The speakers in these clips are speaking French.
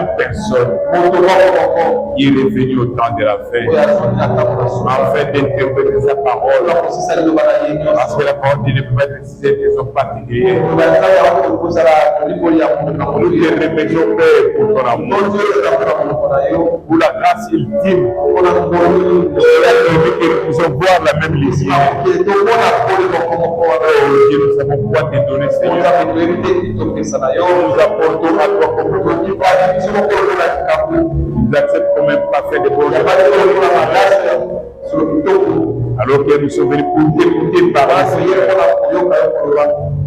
même personne qui est revenu au temps de la fin afin d'interpréter sa parole. Parce que la parole ne peut pas être décidée de façon particulière. Nous te remercions, Père, pour ton amour, pour la grâce ultime, pour la que nous puissions voir la même lumière. Dieu, nous savons quoi te donner, Seigneur. Nous apportons à toi comme nous acceptons comme un parfait de bon. Alors que nous sommes venus pour t'écouter parler, Seigneur.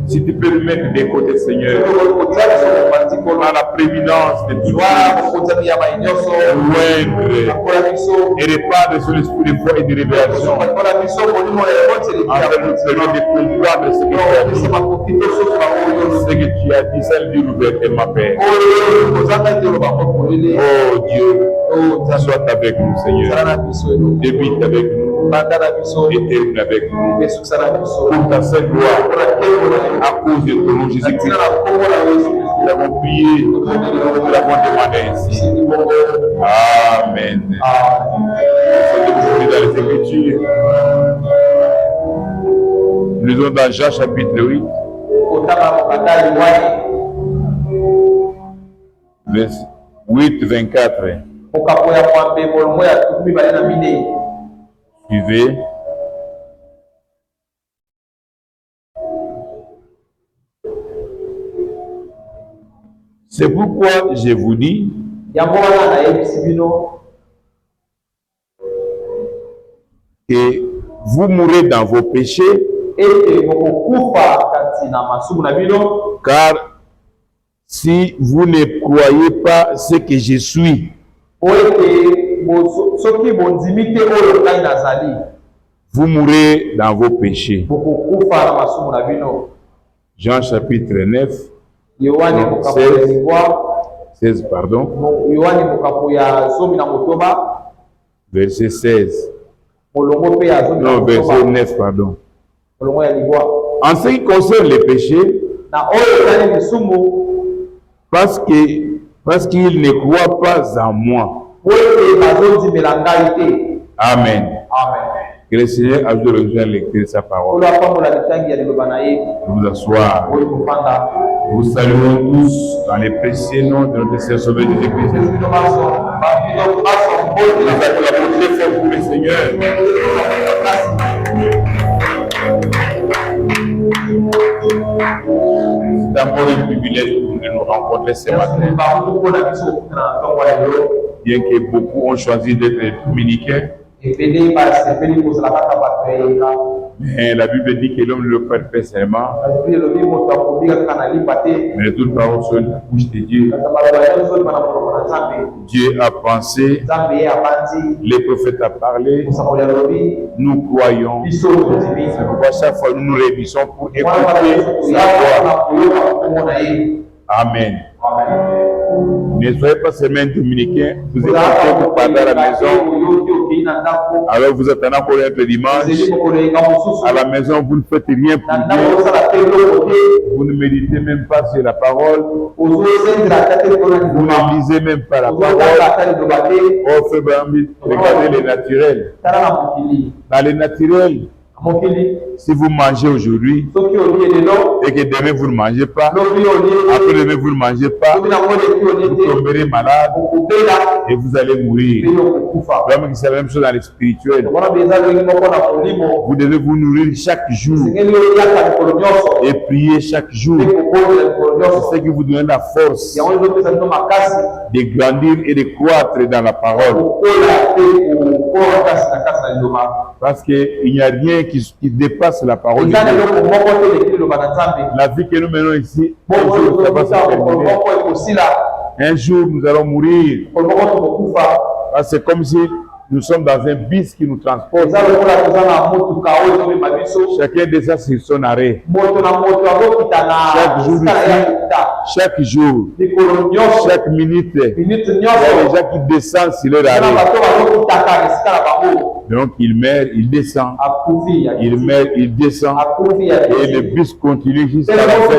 Si tu peux nous mettre des côtés, Seigneur, dans la prééminence de tout, moindre et répandre sur l'esprit de foi et de révélation, afin de nous permettre de comprendre ce que tu as dit, celle du ouvertement, Père. Oh Dieu, sois avec nous, Seigneur. Débute avec nous. Et termine avec nous. Pour ta sainte gloire, à cause de ton nom Jésus-Christ, nous avons prié, nous l'avons demandé ainsi. Amen. Nous sommes dans les Écritures. Nous sommes dans Jean chapitre 8. Verset 8, 24. Suivez. C'est pourquoi je vous dis que vous mourrez dans vos péchés, car si vous ne croyez pas ce que je suis, vous mourrez dans vos péchés. Jean chapitre 9, 16, pardon. Verset 16. Non, verset 9, pardon. En ce qui concerne les péchés, parce qu'ils ne croient pas en moi. Amen. Que le Seigneur ajoute le jour à lecture de sa parole. Vous asseoir. Vous saluons tous dans les précieux noms de notre Seigneur Sauveur Jésus-Christ. Nous acclamons très fort pour le Seigneur. C'est encore un privilège de nous rencontrer ce matin. Bien que beaucoup ont choisi d'être dominicains, mais la Bible dit que l'homme ne le fait pas seulement, mais toutes paroles sont la bouche de Dieu. Dieu a pensé, les prophètes ont parlé, nous croyons. C'est pourquoi chaque fois nous nous réunissons pour écouter sa voix. Amen. Ne soyez pas seulement dominicains, vous écoutez, vous parlez à la maison. Alors vous attendez pour être dimanche. À la maison, vous ne faites rien pour Dieu. Vous ne méditez même pas sur la parole. Vous ne lisez même pas la parole. Oh, regardez les naturels. Dans les naturels, si vous mangez aujourd'hui et que demain vous ne mangez pas, après demain vous ne mangez pas, vous tomberez malade et vous allez mourir. C'est la même chose dans les spirituels. Vous devez vous nourrir chaque jour et prier chaque jour. C'est ce qui vous donne la force de grandir et de croître dans la parole. Parce qu'il n'y a rien qui dépasse la parole de Dieu. La vie que nous menons ici, un jour nous allons mourir. C'est comme si nous sommes dans un bus qui nous transporte. Chacun descend sur son arrêt. Chaque jour, chaque minute, il y a des gens qui descendent sur leur arrêt. Donc il meurt, il descend. Il meurt, il descend. Et le bus continue jusqu'à la fin.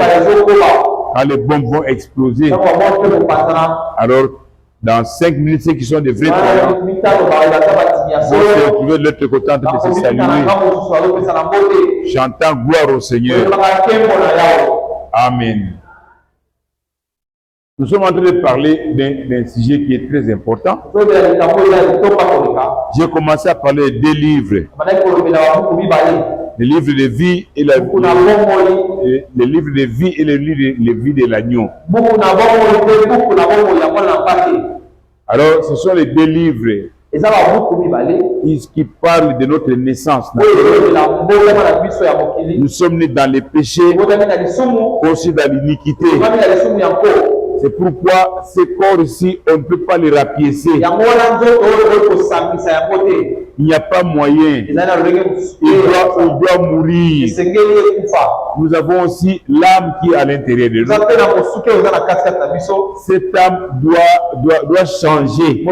Quand les bombes vont exploser, alors Dans 5 minutes, ceux qui sont des vrais croyants vont se retrouver de l'autre côté en train de se saluer, chantant gloire au Seigneur. Amen. Nous sommes en train de parler d'un sujet qui est très important. J'ai commencé à parler des livres. Les livres de vie et les livres de vie et les vie de l'agneau. Alors, ce sont les deux livres qui parlent de notre naissance. Nous sommes nés dans les péchés, conçus dans l'iniquité. C'est pourquoi ces corps-ci, on ne peut pas les rapiécer. Il n'y a pas moyen. Il doit mourir. Nous avons aussi l'âme qui est à l'intérieur de nous. Cette âme doit changer,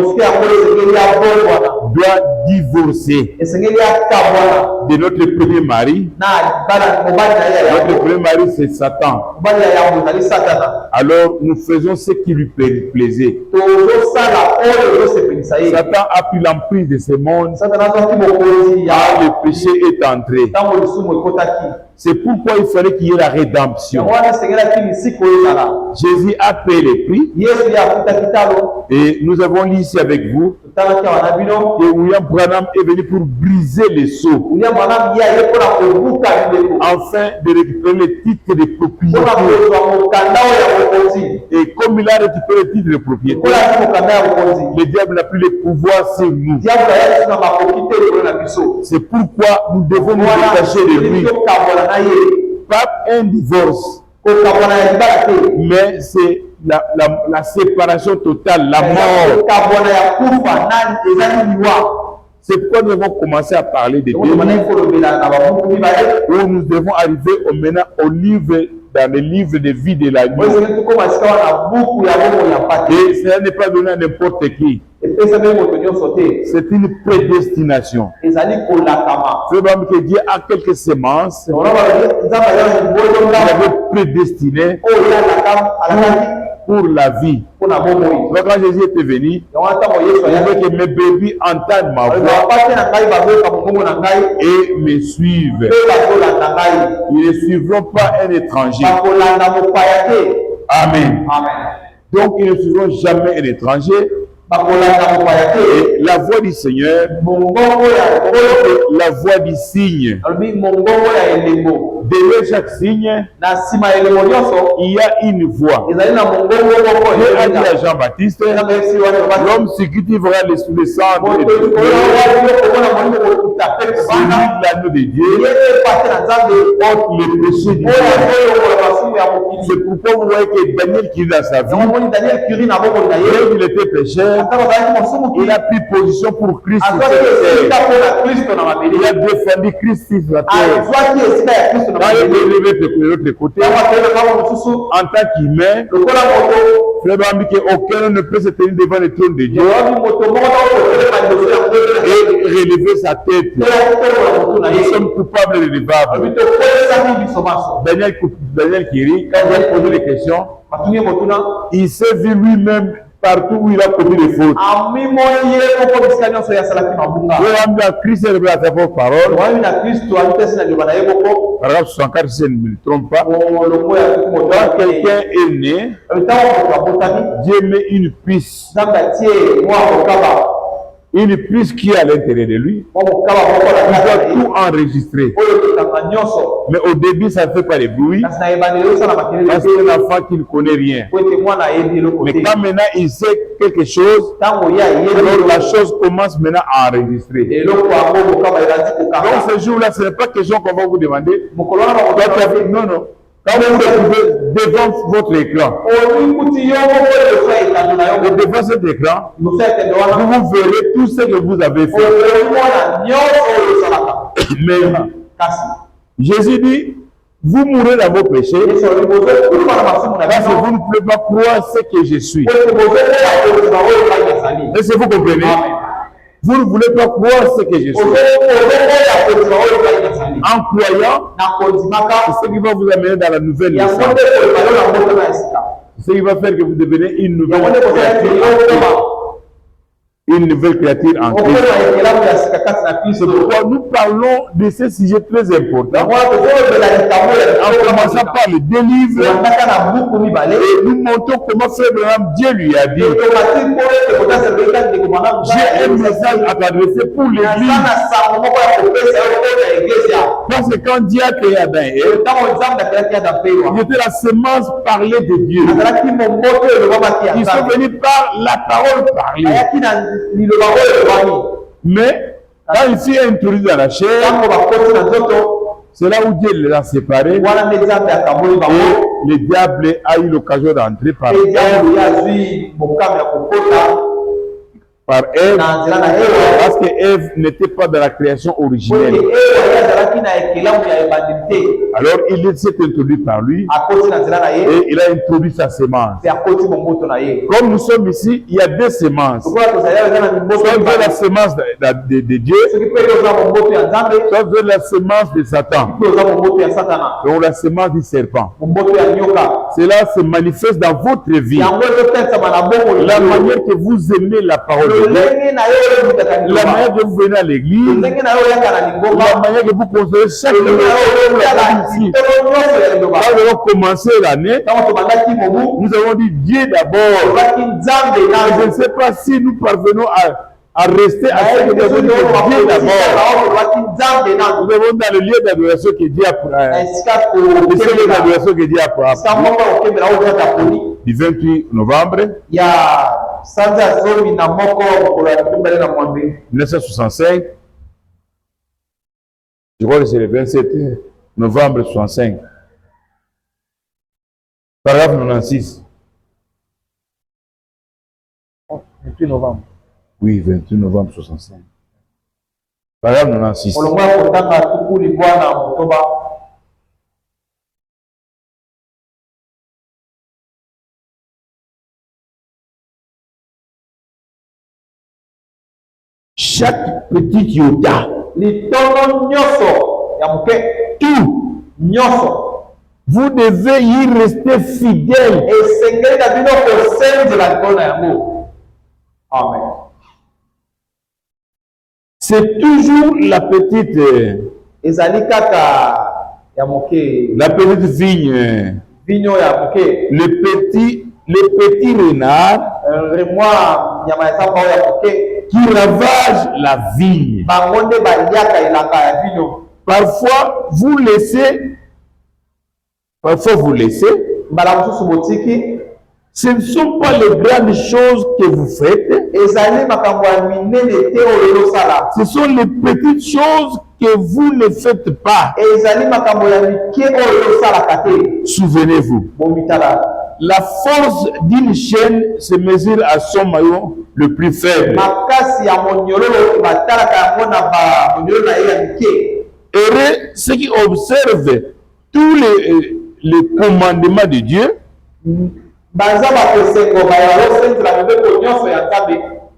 doit divorcer de notre premier mari. Notre premier mari, c'est Satan. Alors, nous faisons ce qui lui plaisait. Satan a pris l'emprise de ce monde. Le péché est entré. C'est pourquoi il fallait qu'il y ait la rédemption. Jésus a payé le prix. Et nous avons lu ici avec vous que William Branham est venu pour briser les sceaux, afin de récupérer le titre de propriété. Et comme il a récupéré le titre de propriété, le diable n'a plus le pouvoir sur nous. C'est pourquoi nous devons nous détacher de lui. Pas un divorce, mais c'est la séparation totale, la mort. C'est pourquoi nous avons commencé à parler de Dieu, où nous devons arriver maintenant dans le livre de vie de l'agneau. Et cela n'est pas donné à n'importe qui. C'est une prédestination. C'est-à-dire que Dieu a quelques semences. Il avait prédestiné pour la vie. Donc quand Jésus était venu, il veut que mes bébés entendent ma voix et me suivent. Ils ne suivront pas un étranger. Amen. Donc ils ne suivront jamais un étranger. Et la voix du Seigneur, la voix du signe. Derrière chaque signe, il y a une voix. Il a dit à Jean-Baptiste, l'homme sur qui tu verras le sang de l'agneau de Dieu, porte le péché du monde. C'est pourquoi vous voyez que Daniel qui est dans sa vie, il était pécheur. Il a pris position pour Christ. Il a défendu Christ sur la terre. Quand il est levé de l'autre côté, en tant qu'humain, frère m'a dit qu'aucun ne peut se tenir devant le trône de Dieu et relever sa tête. Nous sommes coupables et redevables. Daniel Kiri, quand il a posé des questions, il s'est vu lui-même partout où il a commis des fautes. Christ est révélé à sa propre parole. Paragraphe 64, si je ne me trompe pas. Quand quelqu'un est né, Dieu met une puce. Une puce qui est à l'intérieur de lui. Il doit tout enregistrer. Mais au début, ça ne fait pas de bruit. Parce que c'est un enfant qui ne connaît rien. Mais quand maintenant il sait quelque chose, alors la chose commence maintenant à enregistrer. Donc ce jour-là, ce n'est pas question qu'on va vous demander. Non, non. Quand vous vous retrouvez devant votre écran, devant cet écran, vous verrez tout ce que vous avez fait. Mais Jésus dit, vous mourrez dans vos péchés parce que vous ne pouvez pas croire ce que je suis. Est-ce que vous comprenez? Vous ne voulez pas croire ce que je suis. En croyant, c'est ce qui va vous amener dans la nouvelle naissance. C'est ce qui va faire que vous devenez une nouvelle créature. une nouvelle créature en Christ. C'est pourquoi nous parlons de ce sujet très important. En commençant par le délivre, et nous montrons comment Frère Branham, Dieu lui a dit, j'ai un message à t'adresser pour l'Église. Parce que quand Dieu a créé Adam et Ève, il était la semence parlée de Dieu. Ils sont venus par la parole parlée. Mais quand il s'est introduit dans la chair, c'est là où Dieu les a séparés. Et le diable a eu l'occasion d'entrer par Ève, parce que Ève n'était pas dans la création originelle. Alors il s'est introduit par lui et il a introduit sa semence. Comme nous sommes ici, il y a deux semences. Soit de la semence de Dieu, soit de la semence de Satan. Donc la semence du serpent. Cela se manifeste dans votre vie. La manière que vous aimez la parole de Dieu, la manière que vous venez à l'église, la manière que vous construisez chaque jour ici. Quand nous avons commencé l'année, nous avons dit Dieu d'abord. Je ne sais pas si nous parvenons à rester à ce que nous avons dit Dieu d'abord. Nous avons dans le lieu d'adoration que Dieu a appris. Du 28 novembre 1965, je crois que c'est le 27 novembre 65, paragraphe 96. 28 novembre. Oui, 28 novembre 65. Paragraphe 96. Chaque petit iota, tout, vous devez y rester fidèle. Amen. C'est toujours la petite vigne, le petit renard qui ravage la vigne. Parfois vous laissez, ce ne sont pas les grandes choses que vous faites, ce sont les petites choses que vous ne faites pas. Souvenez-vous, la force d'une chaîne se mesure à son maillon le plus faible. Heureux ceux qui observent tous les commandements de Dieu,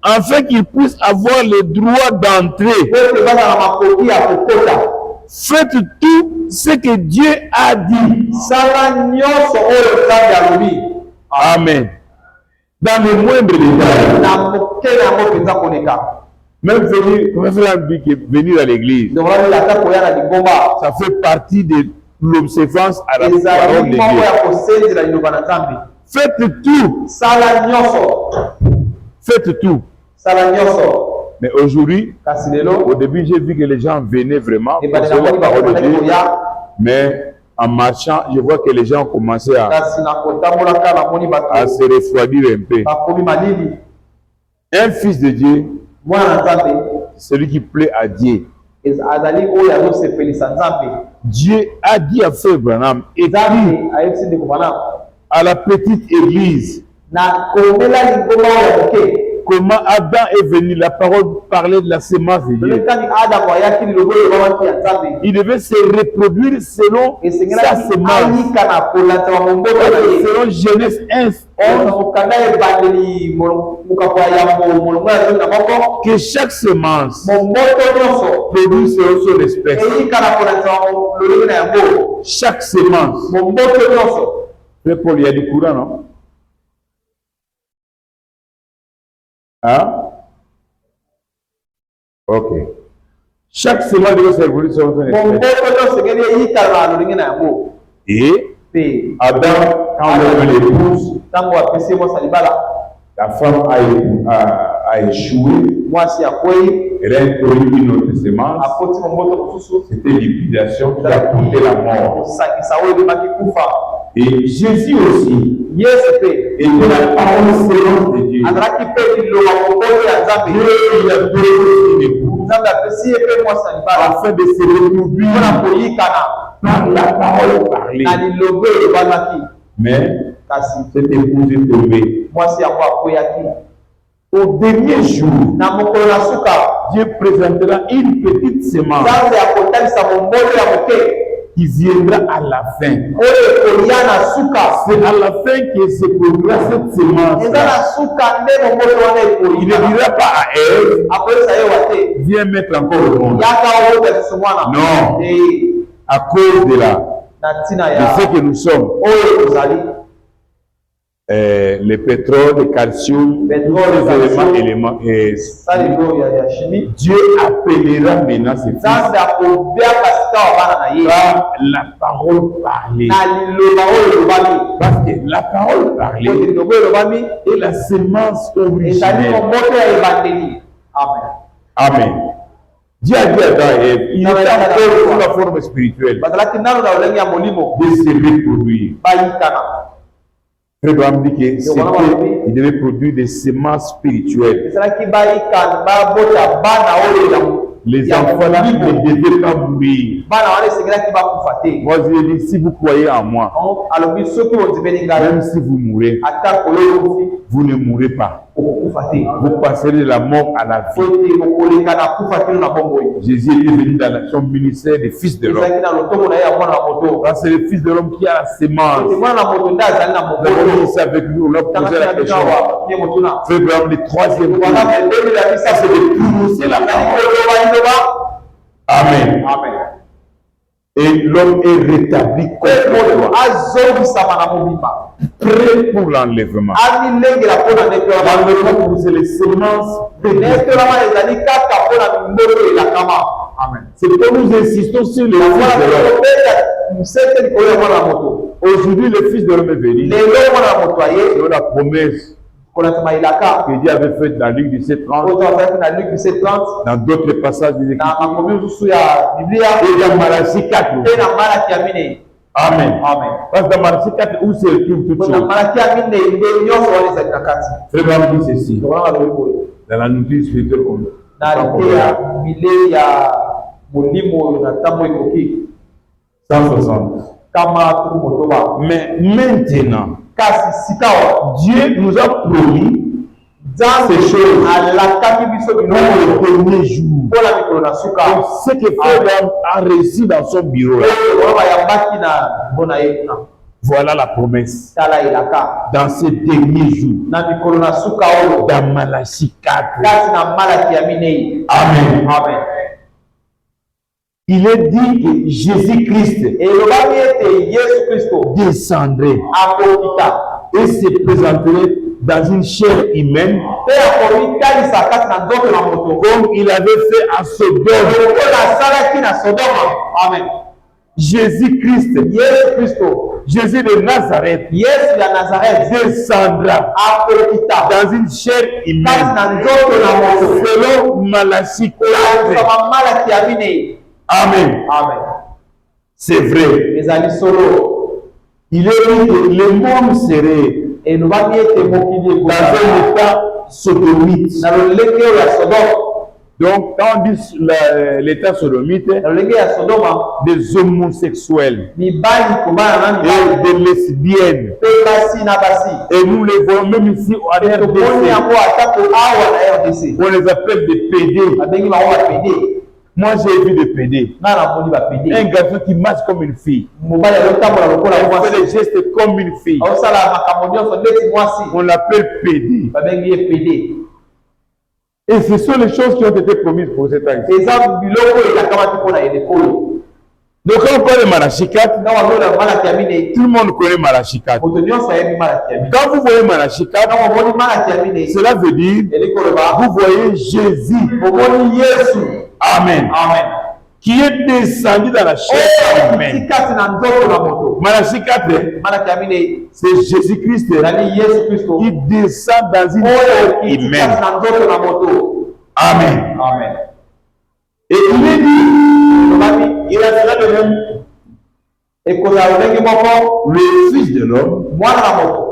afin qu'ils puissent avoir le droit d'entrer. Faites tout ce que Dieu a dit. Amen. Dans les moindres détails. Même venir à l'église, ça fait partie de l'observance à la parole de Dieu. Faites tout. Faites tout. Mais aujourd'hui, au début, j'ai vu que les gens venaient vraiment pour la parole de Dieu. Mais en marchant, je vois que les gens ont commencé à se refroidir un peu. Un fils de Dieu, celui qui plaît à Dieu. Dieu a dit à Frère Branham, écrit à la petite église, comment Adam est venu, la parole parlait de la semence de Dieu. Il devait se reproduire selon sa semence. Selon Genèse 1:11, que chaque semence produit selon son espèce. Chaque semence. Mais Paul, il y a du courant, non? Hein? Ok. Chaque semence doit s'évoluer selon son espèce. Et Adam, quand on l'épouse, la femme a échoué. Elle a introduit une autre semence. C'était l'hybridation qui a porté la mort. Et Jésus aussi était la parole séance de Dieu. Dieu, il a donné une épouse afin de se reproduire par la parole parlée. Mais cette épouse est tombée. Au dernier jour, Dieu présentera une petite semence qui viendra à la fin. C'est à la fin que se produira cette semence. Il ne dira pas à Ève, viens mettre encore le monde. Non, à cause de ce que nous sommes. Le pétrole, le calcium, tous les éléments, Dieu appellera maintenant ses fils par la parole parlée. Parce que la parole parlée est la semence originelle. Amen. Dieu a dit à Ève, il est encore sous la forme spirituelle de se reproduire. Abraham dit qu'il devait produire des semences spirituelles. Les enfants là ne devaient pas mourir. Moi je dis, si vous croyez en moi, même si vous mourrez, vous ne mourrez pas. Vous passerez de la mort à la vie. Jésus est venu dans son ministère des fils de l'homme. C'est le fils de l'homme qui a la semence. Nous avons dit ça avec nous, on a posé la question. Frère, le troisième tour, c'est de prononcer la parole. Amen. Et l'homme est rétabli complètement, prêt pour l'enlèvement. L'enlèvement, c'est les semences de Dieu. Amen. C'est pourquoi nous insistons sur le Fils de l'homme. Aujourd'hui, le Fils de l'homme est venu. C'est la promesse que Dieu avait faite dans Luc 17:30, dans d'autres passages de l'Écriture, et dans Malachie 4. Amen. Parce que dans Malachie 4, où se retrouve toute chose. Frère, dit ceci. Dans la nourriture spirituelle comme 160. Mais maintenant, Dieu nous a promis ces choses pour le premier jour. Donc, ce que Frère a réussi dans son bureau, voilà la promesse. Dans ces derniers jours, dans Malachie 4. Amen. Il est dit que Jésus-Christ descendrait et se présenterait dans une chair humaine, comme il avait fait à Sodome. Amen. Jésus-Christ, Jésus de Nazareth, descendra dans une chair humaine, selon Malachie 4. Amen. C'est vrai. Il est dit que le monde serait dans un état sodomite. Donc, quand on dit l'état sodomite, des homosexuels et des lesbiennes, et nous les voyons même ici en RDC, on les appelle des PD. Moi, j'ai vu des PD. Un garçon qui marche comme une fille. Il fait des gestes comme une fille. On l'appelle PD. Et ce sont les choses qui ont été promises pour cette année. Donc quand on parle de Malachie 4, na wazona Malaki ya mine tout le monde connaît Malachie 4. moto nyonso ayebi Malaki ya mine. Quand vous voyez Malachie 4, Na wamoni Malaki ya mine cela veut dire vous voyez Jésus. omoni Yesu. Amen. Amen. Qui est descendu dans la chair. Amen. Kati na ndoto na moto. Malachie 4, Malaki ya mine c'est Jésus-Christ nani Yesu Kristo qui descend dans une chair humaine. kati na ndoto na moto. Amen. Amen. Et il est dit, il a fait de même. Le Fils de l'homme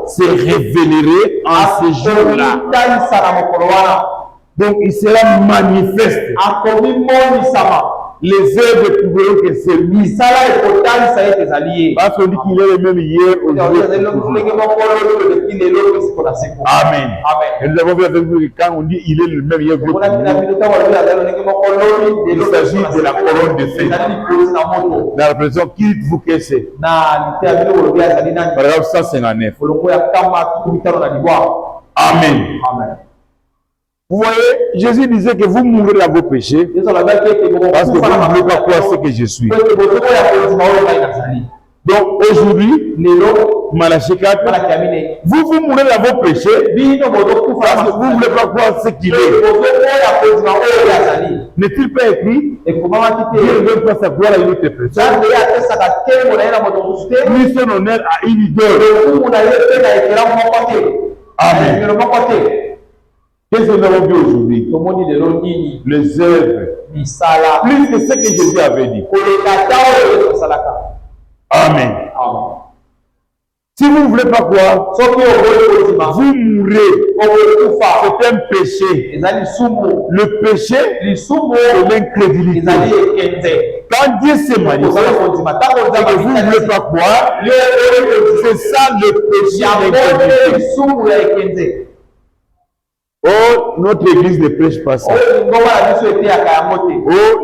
se révélerait en ce jour-là. Donc il sera manifeste. Les œuvres trouveront que c'est mis. Parce qu'on dit qu'il est le même hier, aujourd'hui. Amen. Et nous avons vu avec vous que quand on dit il est le même hier, il s'agit de la couronne de feu. Dans la présentation, qui dites-vous que c'est? Par exemple, 159. Amen. Amen. Vous voyez, Jésus disait que vous mourrez dans vos péchés parce que vous ne voulez pas croire ce que je suis. Donc aujourd'hui, Malachie 4, vous mourrez dans vos péchés parce que vous ne voulez pas croire ce qu'il est. N'est-il pas écrit? Dieu ne veut pas sa gloire à une autre personne, ni son honneur à une idole. Amen. Qu'est-ce que nous avons vu aujourd'hui? Les œuvres. Plus que ce que Jésus avait dit. Amen. Si vous ne voulez pas croire, vous mourrez. C'est un péché. Le péché, c'est l'incrédulité. Quand Dieu s'est manifesté, et que vous ne voulez pas croire, c'est ça le péché, l'incrédulité. Oh, notre église ne prêche pas ça. Oh,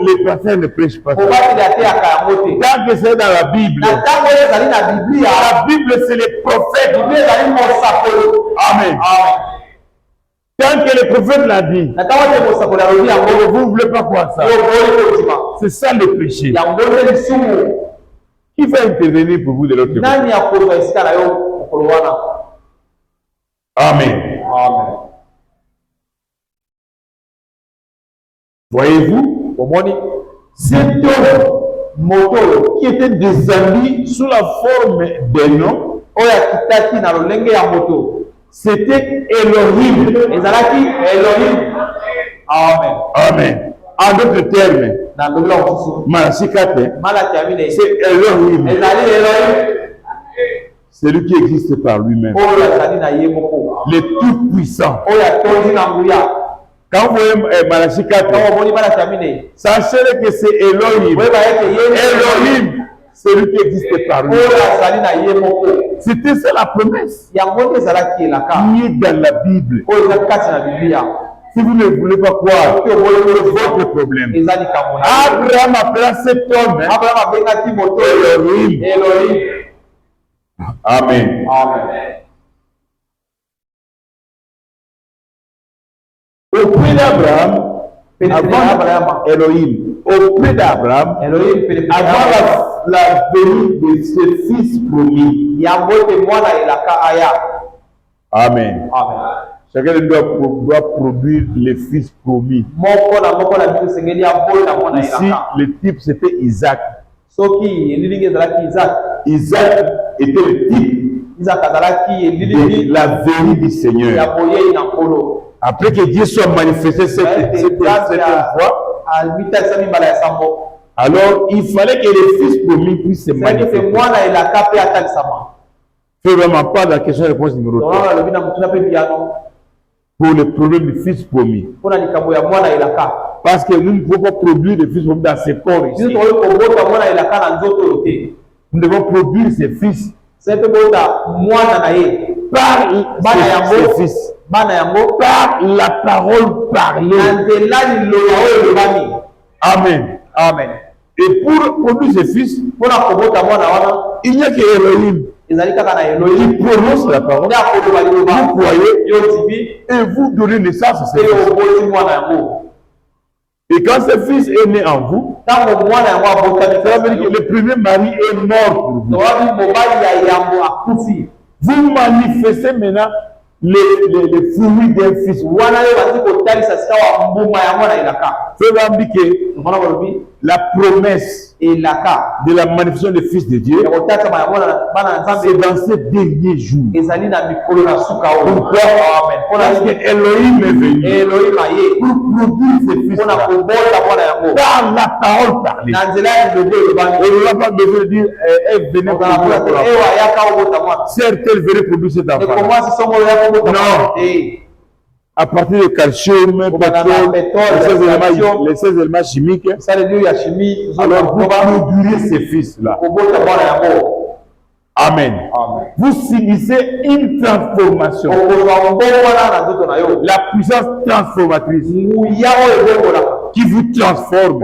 les pasteurs ne prêchent pas ça. Tant que c'est dans la Bible, la Bible c'est les prophètes. Amen. Tant que le prophète l'a dit, vous ne voulez pas croire ça. C'est ça le péché. Qui va intervenir pour vous de l'autre côté? Amen. Amen. Voyez-vous, cet homme qui était descendu sous la forme d'un homme, c'était Elohim. Amen. Amen. En d'autres termes, Malachie 4, c'est Elohim. C'est lui qui existe par lui-même. Le Tout-Puissant. Quand vous voyez Malachie 4, sachez que c'est Elohim. Elohim, c'est lui qui existe par lui. C'était ça la promesse qui est dans la Bible. Si vous ne voulez pas croire, c'est votre problème. Abraham appela cet homme Elohim. Amen. Auprès d'Abraham, avant Elohim, auprès d'Abraham, avant la venue de ce fils promis. Amen. Chacun doit produire le fils promis. Ici, le type c'était Isaac. Isaac était le type de la venue du Seigneur. Après que Dieu soit manifesté cette fois, alors il fallait que le fils promis puisse se manifester. Il ne faut vraiment pas la question-réponse numéro 3. Pour le problème du fils promis. Parce que nous ne pouvons pas produire le fils promis dans ce corps ici. Nous devons produire ce fils par ce fils. Par la parole parlée. Amen. Et pour produire ce fils, il n'y a que Elohim qui prononce la parole. Vous croyez et vous donnez naissance à ce fils. Et quand ce fils est né en vous, ça veut dire que le premier mari est mort pour vous. Vous manifestez maintenant les fruits d'un fils. La promesse et de la manifestation du Fils de Dieu, c'est dans ces derniers jours. Pourquoi? Parce que Elohim est venu pour produire ce fils-là. Par la parole parlée. On n'a pas besoin de dire, elle venait pour certes, elle venait produire cet enfant. Non. À partir du calcium, les 16 éléments chimiques, alors vous produirez ces fils-là. Amen. Vous subissez une transformation. La puissance transformatrice qui vous transforme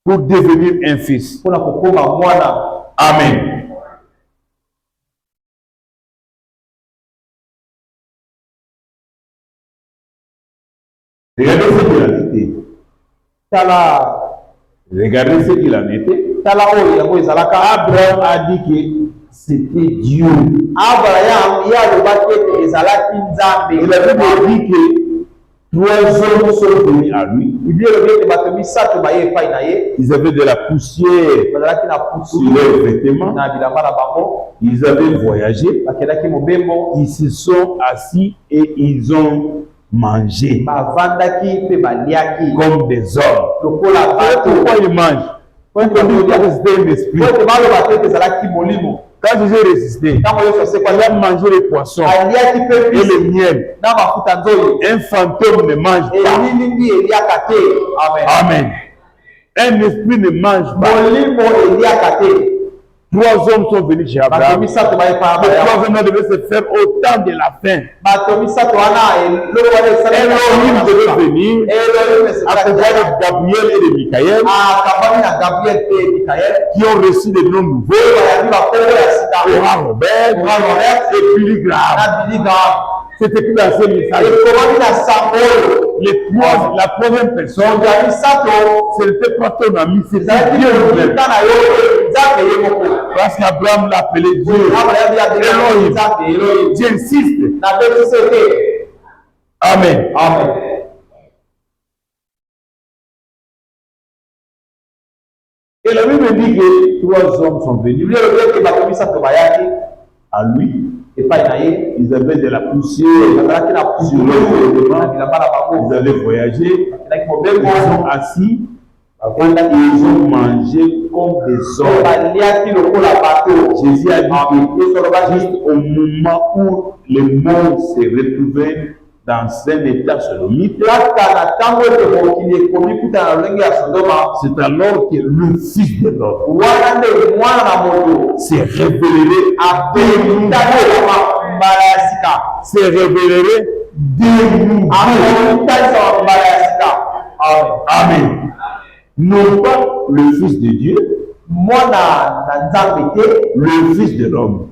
pour devenir un fils. Amen. Regardez ce qu'il en était. Regardez ce qu'il en était. Abraham a dit que c'était Dieu. Il avait dit que 3 hommes sont venus à lui. Ils avaient de la poussière sur leurs vêtements. Ils avaient voyagé. Ils se sont assis et ils ont mangé comme des hommes. Pourquoi ils mangent? Quand j'ai résisté, il a mangé les poissons et le miel. Un fantôme ne mange pas. Amen. Un esprit ne mange pas. 3 hommes sont venus chez Abraham. Les 3 hommes devaient se faire au temps de la fin. Elohim devait venir accompagné de Gabriel et de Michael qui ont reçu des noms nouveaux. Aura Robert et Billy Graham. C'était plus dans ce message. La première personne, ce n'était pas ton ami, c'était Dieu lui-même. Parce qu'Abraham l'appelait Dieu. Elohim. J'insiste. Amen. Amen. Et la Bible dit que 3 hommes sont venus à lui. Ils avaient de la poussière sur leurs vêtements. Ils avaient voyagé. Ils sont assis. Ils ont mangé comme des hommes. Jésus a dit que juste au moment où le monde se retrouvait dans un état sodomite, c'est alors que le Fils de l'homme s'est révélé de nouveau. Amen. Non pas le Fils de Dieu, le Fils de l'homme.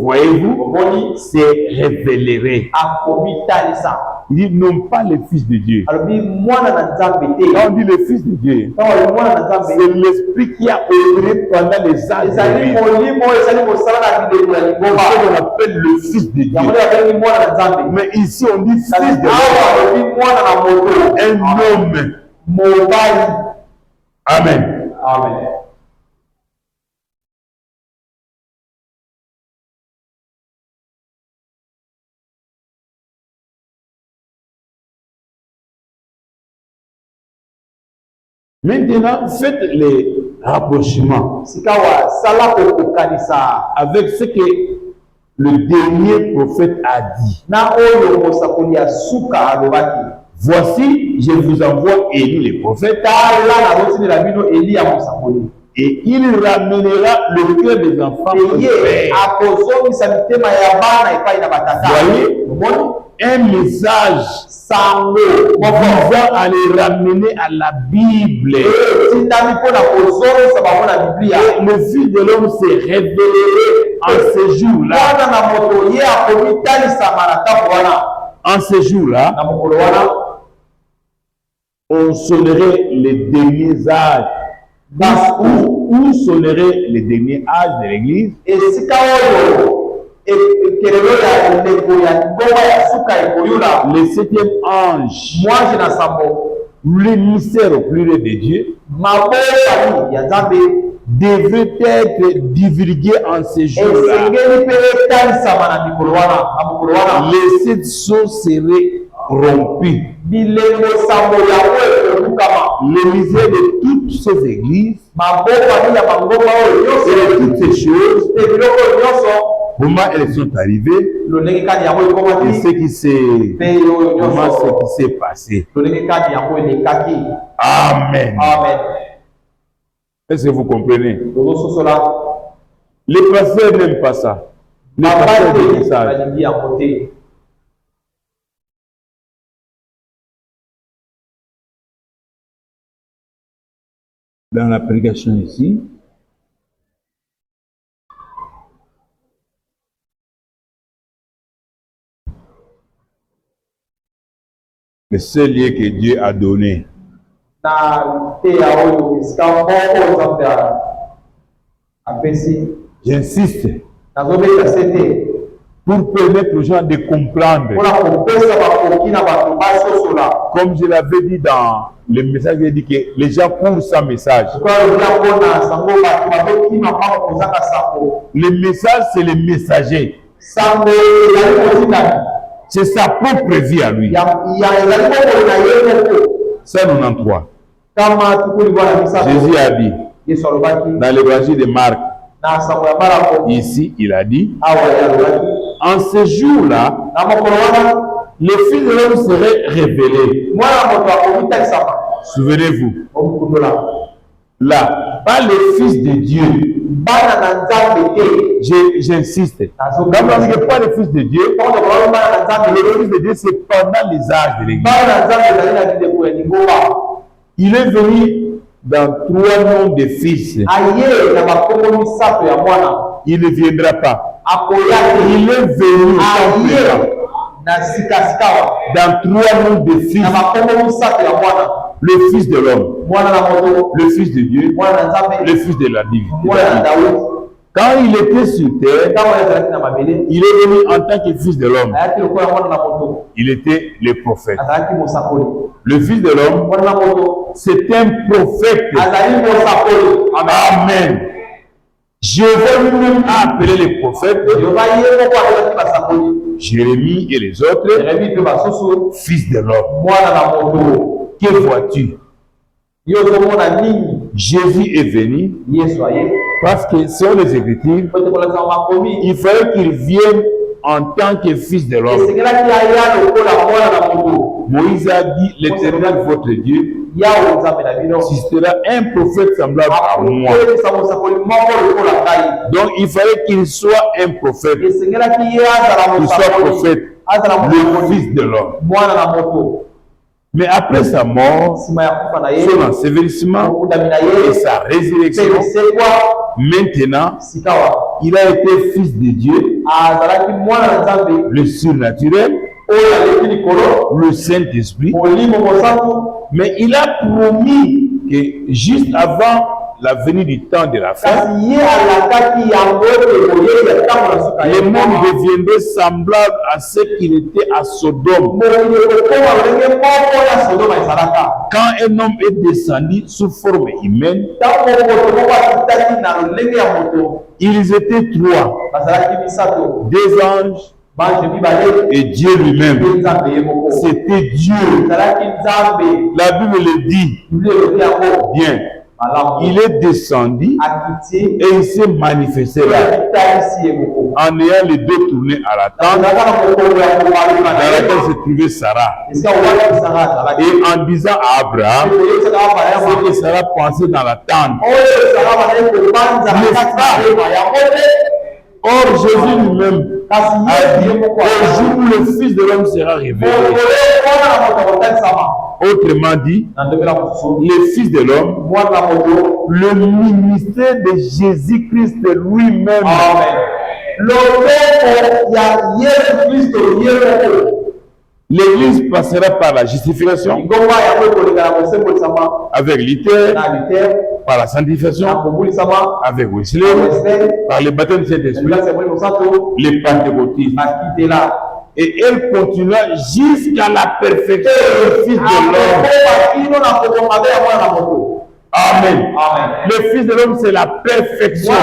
Voyez-vous, c'est révélé. Il dit non pas le Fils de Dieu. Quand on dit le Fils de Dieu, c'est l'esprit qui a œuvré pendant les âges. C'est ce qu'on appelle le Fils de Dieu. Mais ici on dit Fils de l'homme. Un homme. Amen. Amen. Maintenant, faites les rapprochements avec ce que le dernier prophèt a dit. Voici, je vous envoie Élie le prophète. Et il ramènera le cœur des enfants au Père. Voyez, un message visant à les ramener à la Bible. Et le Fils de l'homme s'est révélé en ce jour-là. En ce jour-là, on sonnerait les derniers âges. Où sonnerait les derniers âges de l'Église? Le septième ange, l'émissaire au pluriel de Dieu, devrait être divulgué en ces jours-là. Les sept sceaux seraient rompus. L'émissaire de toutes ces églises et de toutes ces choses, comment elles sont arrivées et ce qui s'est passé. Amen. Amen. Est-ce que vous comprenez? Les pasteurs n'aiment pas ça. Les pasteurs n'aiment ça. Dans la prédication ici, le seul lieu que Dieu a donné j'insiste pour permettre aux gens de comprendre, comme je l'avais dit dans le message, j'ai dit que les gens courent sans message. Le message, c'est le messager. C'est sa propre vie à lui. Ça, 93. Jésus a dit, dans l'évangile de Marc, ici, il a dit, en ce jour-là, le Fils de l'homme serait révélé. Souvenez-vous, là, pas le Fils de Dieu. J'insiste. Quand on dit que pas le Fils de Dieu, le Fils de Dieu, c'est pendant les âges de l'Église. Il est venu dans 3 noms de fils. Il ne viendra pas. Il est venu dans 3 noms de fils. Le Fils de l'homme, le Fils de Dieu, le Fils de la divinité. Quand il était sur terre, il est venu en tant que Fils de l'homme. Il était le prophète. Le Fils de l'homme, c'est un prophète. Amen. Jéhovah lui-même a appelé les prophètes, Jérémie et les autres, Fils de l'homme. Que vois-tu? Jésus est venu parce que sur les Écritures, il fallait qu'il vienne en tant que Fils de l'homme. Moïse a dit, l'Éternel votre Dieu suscitera un prophète semblable à moi. Donc il fallait qu'il soit un prophète, qu'il soit prophète, le Fils de l'homme. Mais après sa mort, son ensevelissement et sa résurrection, maintenant, il a été Fils de Dieu, le surnaturel, le Saint-Esprit. Mais il a promis que juste avant la venue du temps de la fin, le monde deviendrait semblable à ce qu'il était à Sodome. Quand un homme est descendu sous forme humaine, ils étaient 3, 2 anges et Dieu lui-même. C'était Dieu. La Bible le dit bien. Il est descendu et il s'est manifesté là, en ayant les 2 tournés à la tente dans laquelle se trouvait Sarah, et en disant à Abraham ce que Sarah pensait dans la tente. Or Jésus lui-même a dit, au jour où le Fils de l'homme sera révélé. Autrement dit, le Fils de l'homme, le ministère de Jésus-Christ lui-même. L'église passera par la justification, avec Luther, par la sanctification, avec Wesley, par le baptême du Saint-Esprit, les pentecôtistes. Et elle continuera jusqu'à la perfection du Fils de l'homme. Amen. Le Fils de l'homme, c'est la perfection.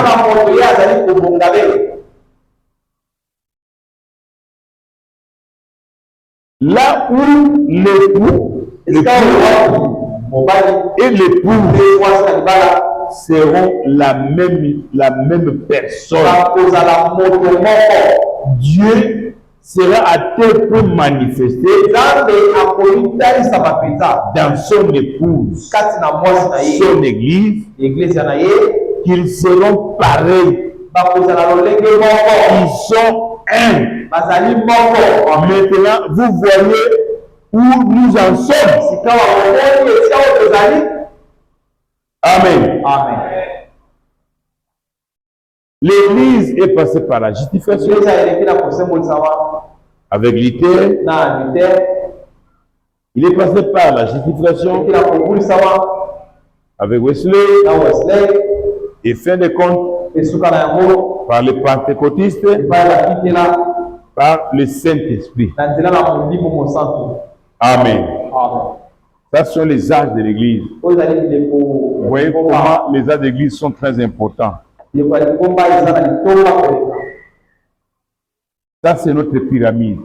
Là où l'époux et l'épouse seront la même personne. Dieu sera à tel point manifesté dans son épouse, son église, qu'ils seront pareils. Ils sont un. Maintenant, vous voyez où nous en sommes. Amen. L'église est passée par la justification avec Luther. Il est passé par la justification avec Wesley. Et fin de compte, par les pentecôtistes, par le Saint-Esprit. Amen. Ça sont les âges de l'Église. Vous voyez comment les âges de l'Église sont très importants. Ça, c'est notre pyramide.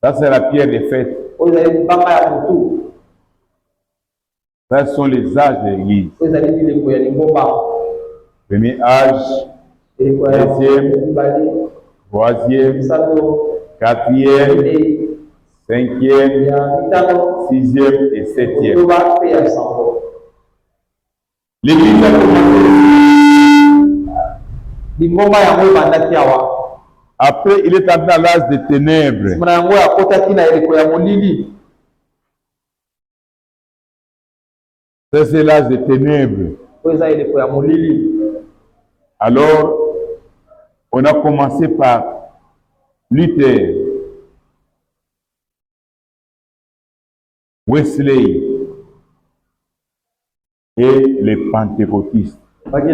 Ça, c'est la pierre des fêtes. Ça sont les âges de l'Église. Premier âge, deuxième, troisième, quatrième, cinquième, sixième et septième. L'Église a commencé. Après, il est entré à l'âge des ténèbres. Ça, c'est l'âge des ténèbres. Alors, on a commencé par Luther, Wesley et les pentecôtistes. Frère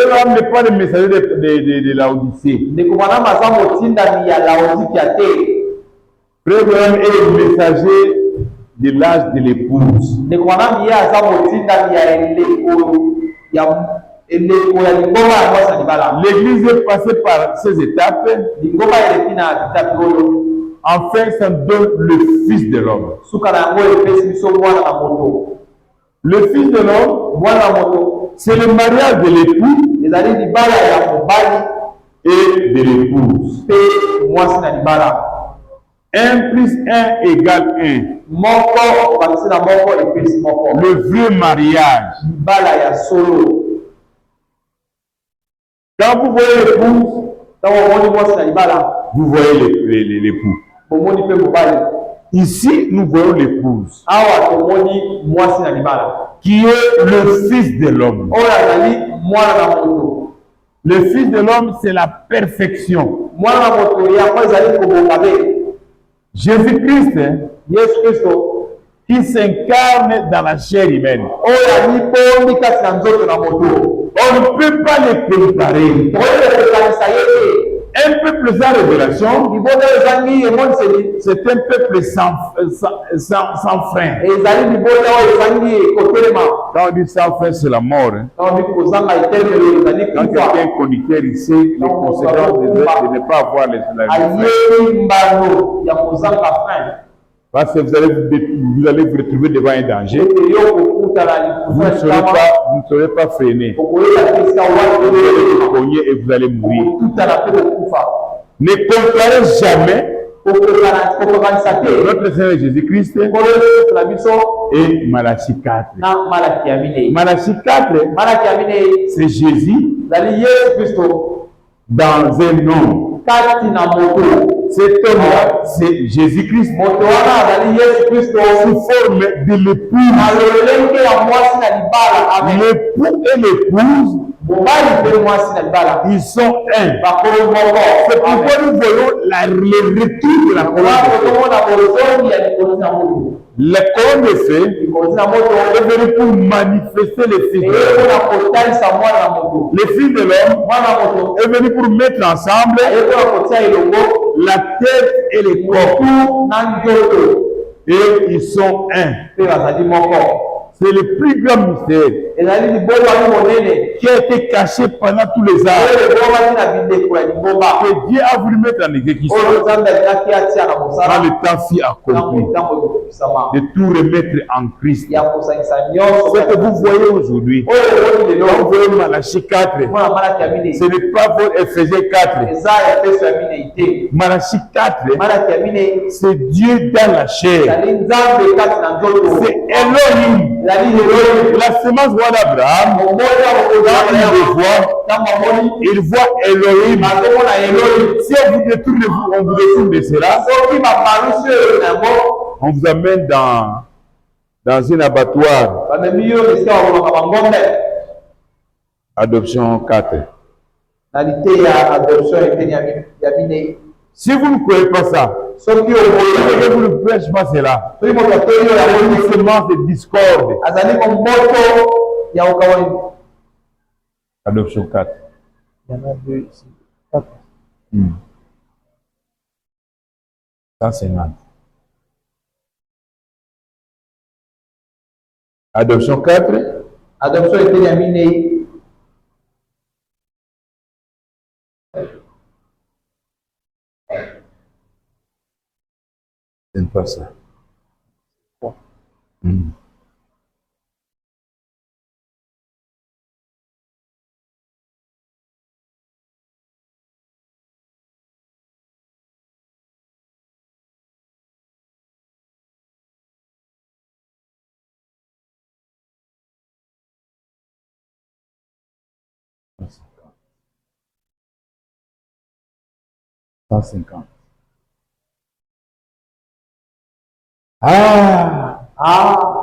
Abraham n'est pas le messager de Laodicée. Frère Abraham est le messager de l'âge de l'épouse. L'église est passée par ces étapes. Enfin, ça donne le Fils de l'homme. Le Fils de l'homme, c'est le mariage de l'époux et de l'épouse. 1 plus 1 égale 1. Le vrai mariage. Quand vous voyez l'épouse, vous voyez l'époux. Ici, nous voyons l'épouse, qui est le Fils de l'homme. Le Fils de l'homme, c'est la perfection. Jésus-Christ, qui s'incarne dans la chair humaine. On ne peut pas les comparer. Un peuple sans révélation, c'est un peuple sans frein. Quand on dit sans frein, c'est la mort. Quand quelqu'un est conducteur, il sait les conséquences de ne pas avoir les freins. Parce que vous allez vous retrouver devant un danger. Vous ne serez pas freiné. Vous allez vous cogner et vous allez mourir. Ne comparez jamais notre Seigneur Jésus-Christ et Malachie 4. Malachie 4, c'est Jésus dans un nom. Cet homme-là, c'est Jésus-Christ sous forme de l'épouse. L'époux et l'épouse Ils sont un. C'est pourquoi nous voyons le retour de la colonne. La colonne de feu est venue pour manifester les fils de l'homme. Les fils de l'homme est venu pour mettre ensemble la tête et le corps. Et ils sont un. C'est le plus grand mystère qui a été caché pendant tous les âges. Que Dieu a voulu mettre en exécution quand le temps s'y accompli. De tout remettre en Christ. Ce que vous voyez aujourd'hui, quand vous voyez Malachie 4, ce n'est pas votre Ephésiens 4. Malachie 4, c'est Dieu dans la chair. C'est Elohim. La semence voit d'Abraham, il voit Elohim. Si on vous détourne, on vous détourne de cela, on vous amène dans un abattoir. Adoption 4. Si vous ne croyez pas ça, si vous ne prêchez pas cela, c'est une semence de discorde. Adoption 4. Il y en a 2 ici. 4. 150. Adoption 4. Adoption était C'est pas ça.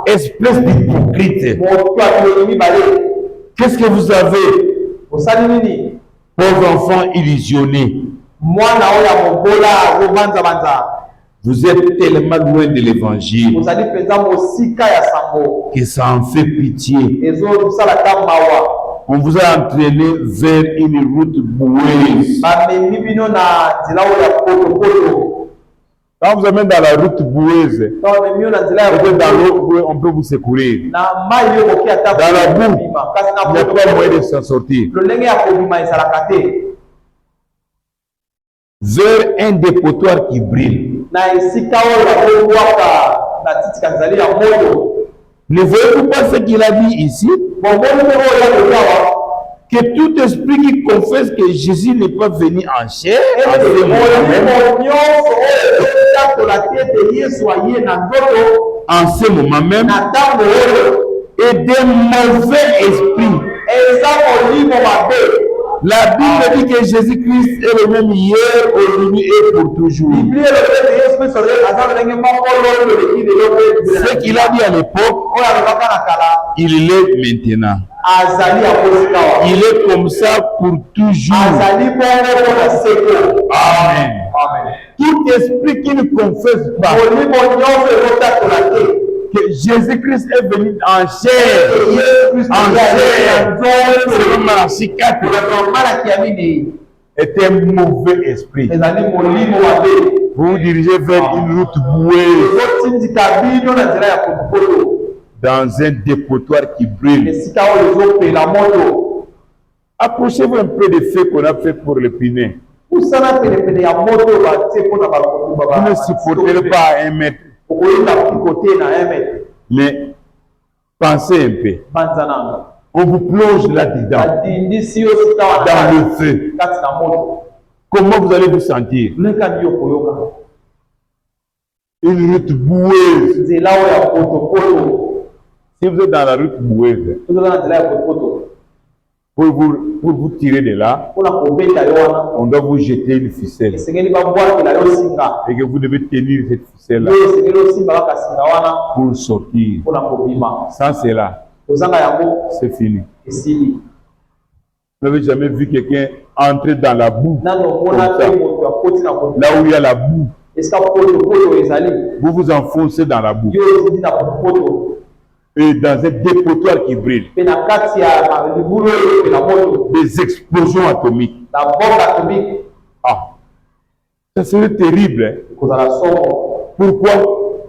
Espèce d'hypocrite. Qu'est-ce que vous avez? Pauvres enfants illusionnés. Vous êtes tellement loin de l'évangile que ça en fait pitié. On vous a entraîné vers une route boueuse. Quand vous amène dans la route boueuse, dans l'eau, on peut vous secourir. Dans la boue, il n'y a pas moyen de s'en sortir. Vers un dépotoir qui brille. Ne voyez-vous pas ce qu'il a dit ici? Que tout esprit qui confesse que Jésus n'est pas venu en chair, en ce moment même, et des mauvais esprits. La Bible dit que Jésus-Christ est le même hier, aujourd'hui et pour toujours. Ce qu'il a dit à l'époque, il l'est maintenant. Il est comme ça pour toujours. Amen. Tout esprit qui ne confesse pas que Jésus-Christ est venu en chair, selon Malachie 4, est un mauvais esprit. Vous vous dirigez vers une route boueuse, dans un dépotoir qui brûle. Approchez-vous un peu des faits qu'on a fait pour le Pinet. Vous ne supporterez pas à 1 mètre. Mais pensez un peu. On vous plonge là-dedans, dans le feu. Comment vous allez vous sentir? Une route boueuse. Si vous êtes dans la route boueuse, pour vous tirer de là, on doit vous jeter une ficelle. Et que vous devez tenir cette ficelle-là pour sortir. Sans cela, c'est fini. Vous n'avez jamais vu quelqu'un entrer dans la boue. Comme ça. Là où il y a la boue. Vous vous enfoncez dans la boue. Et dans un dépotoir qui brille. Des explosions atomiques. Ah, ça serait terrible. Hein? Pourquoi?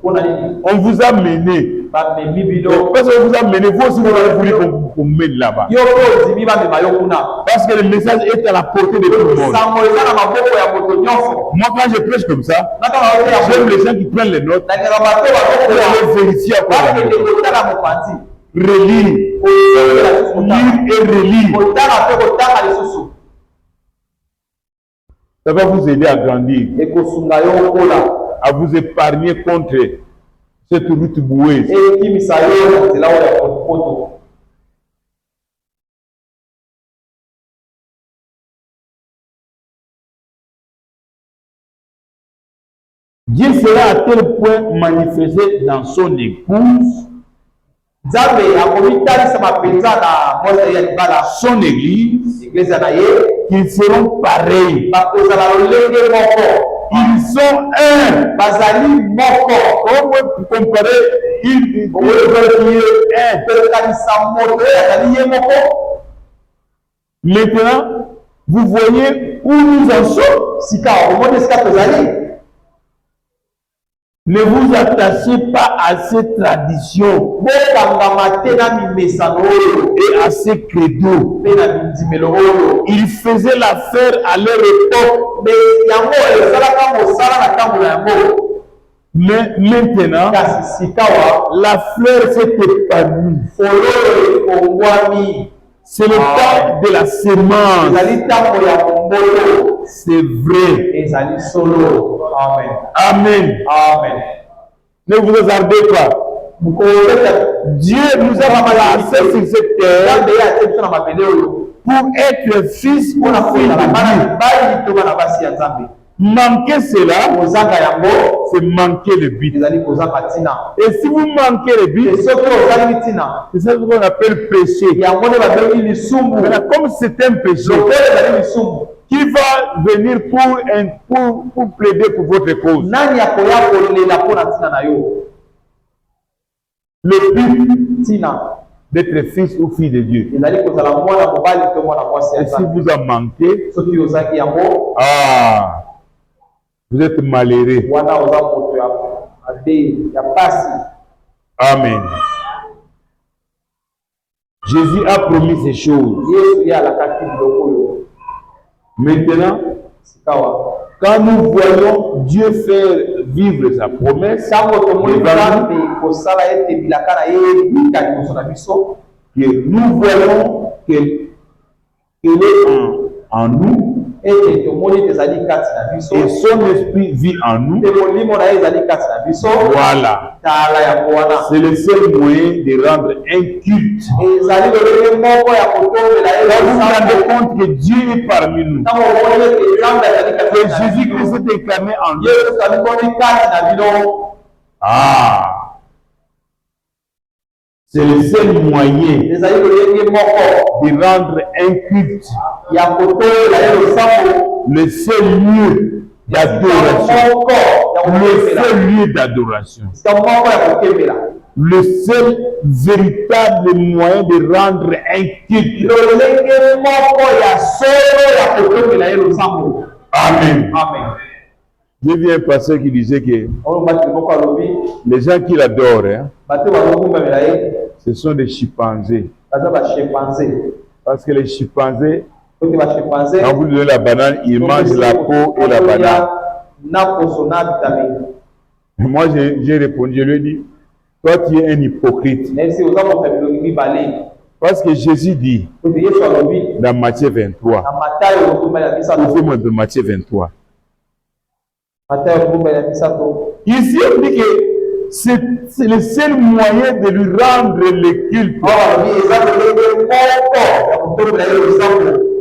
On vous a mené. Parce qu'on vous a mené, vous aussi vous avez voulu qu'on mène là-bas. Parce que le message est à la portée de tout le monde. Moi, quand je prêche comme ça, j'aime les gens qui prennent les notes pour aller vérifier à quoi. Relire. Lire et relire. Ça va vous aider à grandir. À vous épargner contre cette route boueuse. Dieu sera à tel point manifesté dans son épouse, son église, qu'ils seront pareils. Ils sont un. Comment comparer un? Maintenant, vous voyez où nous en sommes. Ne vous attachez pas à ces traditions et à ces credos. Ils faisaient l'affaire à leur époque. Mais maintenant, la fleur s'est épanouie. C'est le temps de la semence. C'est vrai. Amen. Amen. Amen. Ne vous hasardez pas. Dieu nous a placés sur cette terre pour être fils ou fille de Dieu. Manquer cela, c'est manquer le but. Et si vous manquez le but, c'est ça qu'on appelle péché. Maintenant, comme c'est un péché, qui va venir pour plaider pour votre cause? Le but d'être fils ou fille de Dieu. Et si vous en manquez, vous êtes malheureux. Amen. Jésus a promis ces choses. Maintenant, quand nous voyons Dieu faire vivre sa promesse, nous voyons qu'elle est en nous et son esprit vit en nous. Voilà. C'est le seul moyen de rendre un culte. Vous vous rendez compte que Dieu est parmi nous. Que Jésus-Christ est incarné en nous. C'est le seul moyen de rendre un culte. Le seul lieu d'adoration. Le seul lieu d'adoration. Le seul véritable moyen de rendre un culte. Amen. Amen. J'ai vu un pasteur qui disait que les gens qui l'adorent, ce sont des chimpanzés. Parce que les chimpanzés, quand vous donnez la banane, ils mangent la peau et la banane. Moi, j'ai répondu, je lui ai dit, toi tu es un hypocrite. Parce que Jésus dit dans Matthieu 23, ouvrez-moi de Matthieu 23. Ici, on dit que c'est le seul moyen de lui rendre le culte.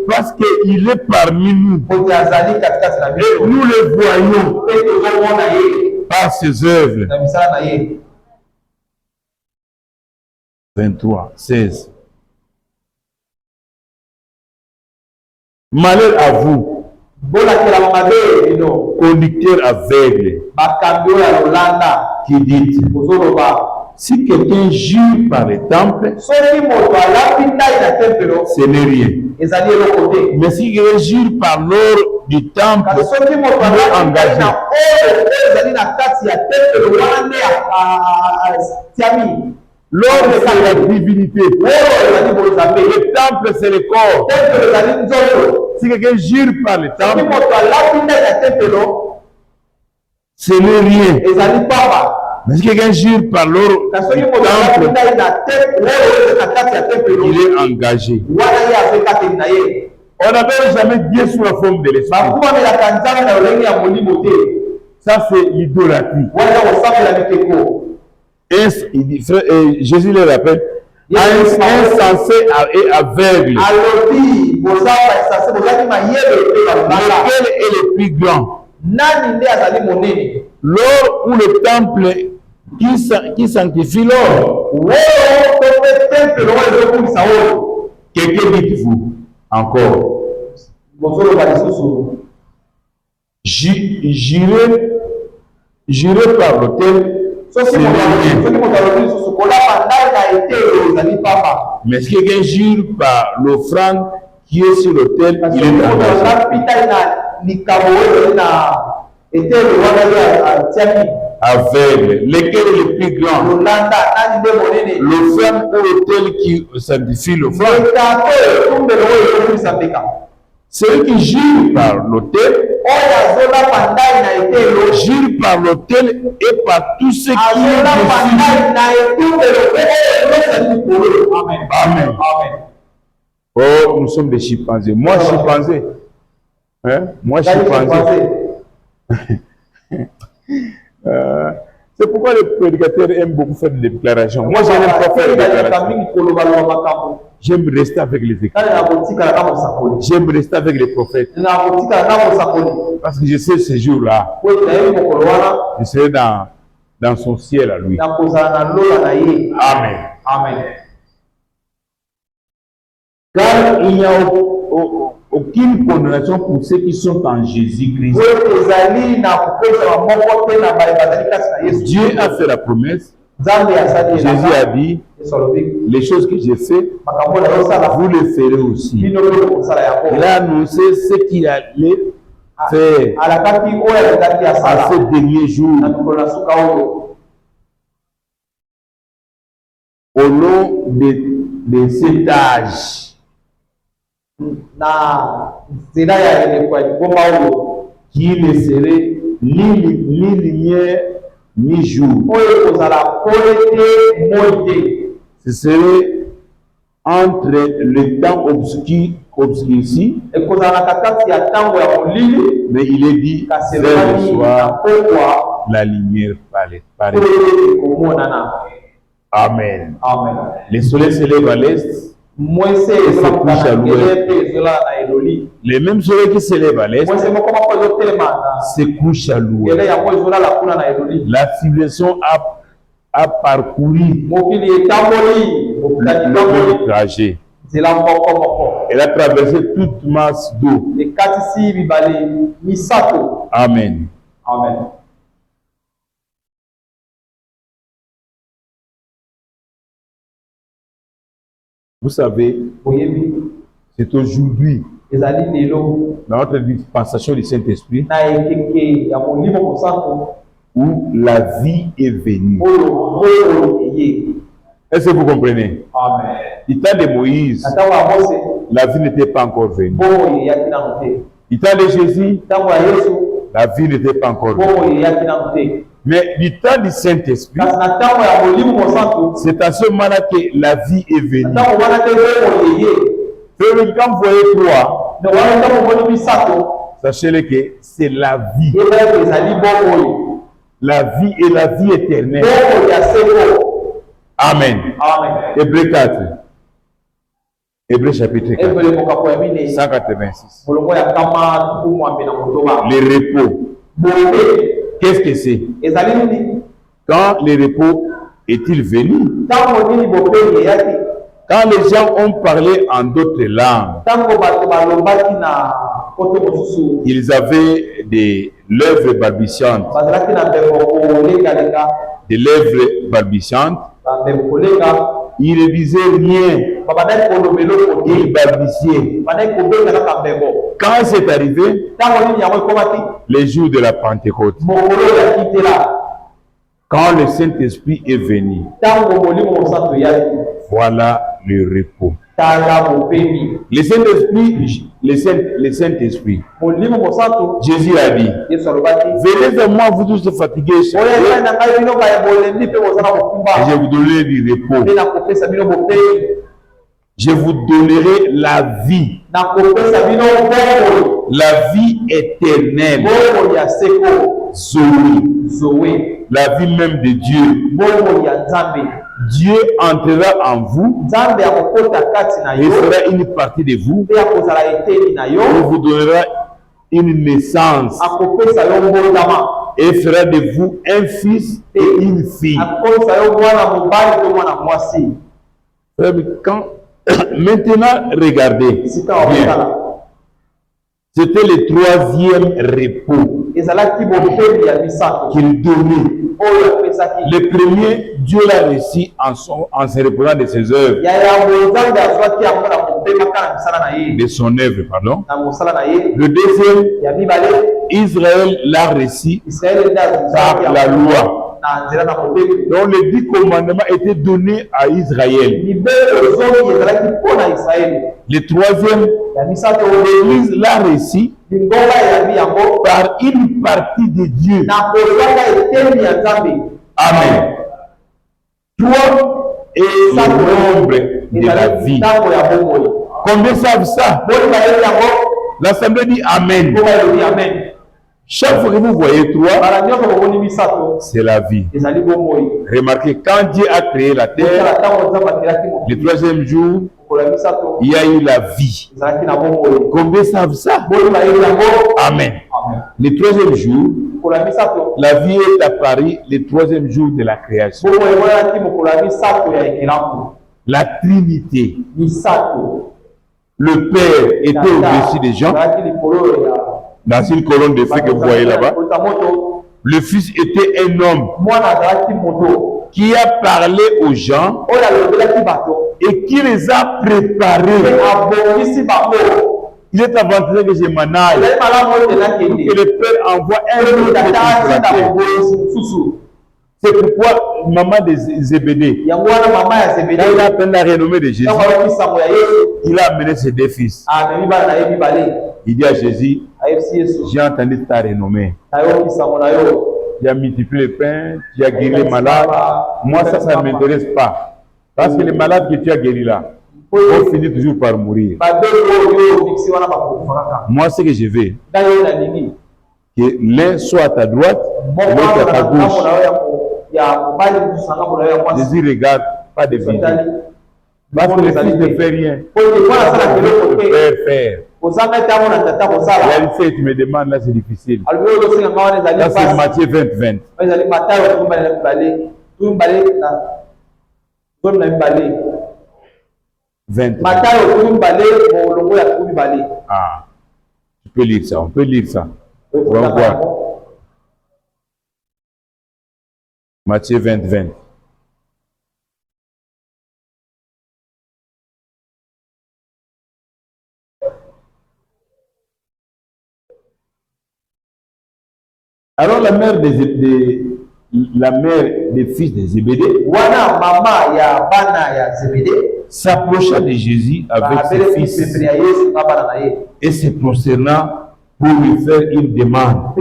Parce qu'il est parmi nous. Et nous le voyons par ses œuvres. 23, 16. Malheur à vous, conducteur aveugle, qui dit, si quelqu'un jure par le temple, ce n'est rien. Mais si quelqu'un jure par l'or du temple, il est engagé. L'or, c'est la divinité. Le temple, c'est le corps. Si quelqu'un jure par le temple, ce n'est rien. Mais si quelqu'un jure par l'or du temple, il est engagé. On n'appelle jamais Dieu sous la forme de l'esprit. Ça, c'est l'idolâtrie. Jésus le rappelle, insensé et aveugle. Lequel est le plus grand? L'or ou le temple qui sanctifie l'or? Que dites-vous encore? Jurez par l'autel. Mais si quelqu'un jure par l'offrande qui est sur l'autel, il est aveugle. Lequel est le plus grand? L'offrande ou l'autel qui sanctifie l'offrande? Celui qui jure par l'autel, jure par l'autel et par tout ce qui est Amen. Amen. Oh, nous sommes des chimpanzés. Moi, chimpanzé. Hein? Moi, chimpanzé. C'est pourquoi les prédicateurs aiment beaucoup faire des déclarations. Moi, je n'aime pas faire des déclarations. J'aime rester avec les écrits. J'aime rester avec les prophètes. Parce que je sais ce jour-là, je serai dans son ciel à lui. Amen. Amen. Car il n'y a aucune condamnation pour ceux qui sont en Jésus-Christ. Dieu a fait la promesse. Jésus a dit, les choses que j'ai fait, vous les ferez aussi. Il a annoncé ce qu'il allait faire à ce dernier jour. Au long de cet âge, qui ne serait ni lumière ni jour. Ce serait entre le temps obscurci, mais il est dit vers le soir, la lumière paraît. Amen. Amen. Le soleil se lève à l'est. Les mêmes soleils qui se lèvent à l'est se couchent à l'ouest. La civilisation a parcouru le trajet. Elle a traversé toute masse d'eau. Amen. Amen. Vous savez, c'est aujourd'hui, dans notre dispensation du Saint-Esprit, où la vie est venue. Est-ce que vous comprenez? Amen. Du temps de Moïse, la vie n'était pas encore venue. Du temps de Jésus, la vie n'était pas encore venue. Mais du temps du Saint-Esprit, c'est à ce moment-là que la vie est venue. Quand vous voyez trois, sachez-le que c'est la vie. La vie et la vie éternelle. Amen. Hébreux 4. Hébreux chapitre 4. 186. Le repos. Qu'est-ce que c'est? Quand le repos est-il venu? Quand les gens ont parlé en d'autres langues, ils avaient des lèvres balbutiantes. Des lèvres balbutiantes. Ils ne disaient rien. Ils balbutiaient. Quand c'est arrivé, les jours de la Pentecôte, quand le Saint-Esprit est venu, voilà le repos. Le Saint-Esprit, Jésus a dit, venez à moi, vous tous fatigués, et je vous donnerai du repos. Je vous donnerai la vie. La vie éternelle. Zoé. La vie même de Dieu. Dieu entrera en vous et sera une partie de vous. Il vous donnera une naissance et fera de vous un fils et une fille. Maintenant, regardez bien. C'était le troisième repos qu'il donnait. Le premier, Dieu l'a reçu en se reposant de ses œuvres. De son œuvre, pardon. Le deuxième, Israël l'a reçu par la loi. Donc les 10 commandements étaient donnés à Israël. Le troisième, l'Église l'a reçu par une partie de Dieu. Amen. Toi et le nombre de la vie. Combien savent ça? L'Assemblée dit Amen. Chaque fois que vous voyez trois, c'est la vie. Remarquez, quand Dieu a créé la terre, le troisième jour, il y a eu la vie. Combien savent ça? Amen. Le troisième jour, la vie est apparue le troisième jour de la création. La Trinité. Le Père était au-dessus des gens. Dans une colonne de feu que vous voyez là-bas, le Fils était un homme qui a parlé aux gens et qui les a préparés. Il est avantageux que je m'en aille, que le Père envoie un autre. C'est pourquoi maman de Zébédée, il a appelé la renommée de Jésus, il a amené ses deux fils. Il dit à Jésus, j'ai entendu ta renommée. Tu as multiplié le pain, tu as guéri les malades. Moi, ça ne m'intéresse pas. Parce que les malades que tu as guéris là, vont finir toujours par mourir. Moi, ce que je veux, que l'un soit à ta droite, l'autre à ta gauche. Jésus regarde, pas de vie. Parce que le Fils ne fait rien. Le Père faire. La réalité, tu me demandes, là c'est difficile. Là c'est Matthieu 20. Ah, tu peux lire ça, on peut lire ça. On va voir. Matthieu 20. Alors la mère des fils de Zébédée s'approcha de Jésus avec ses fils et se prosternant pour lui faire une demande.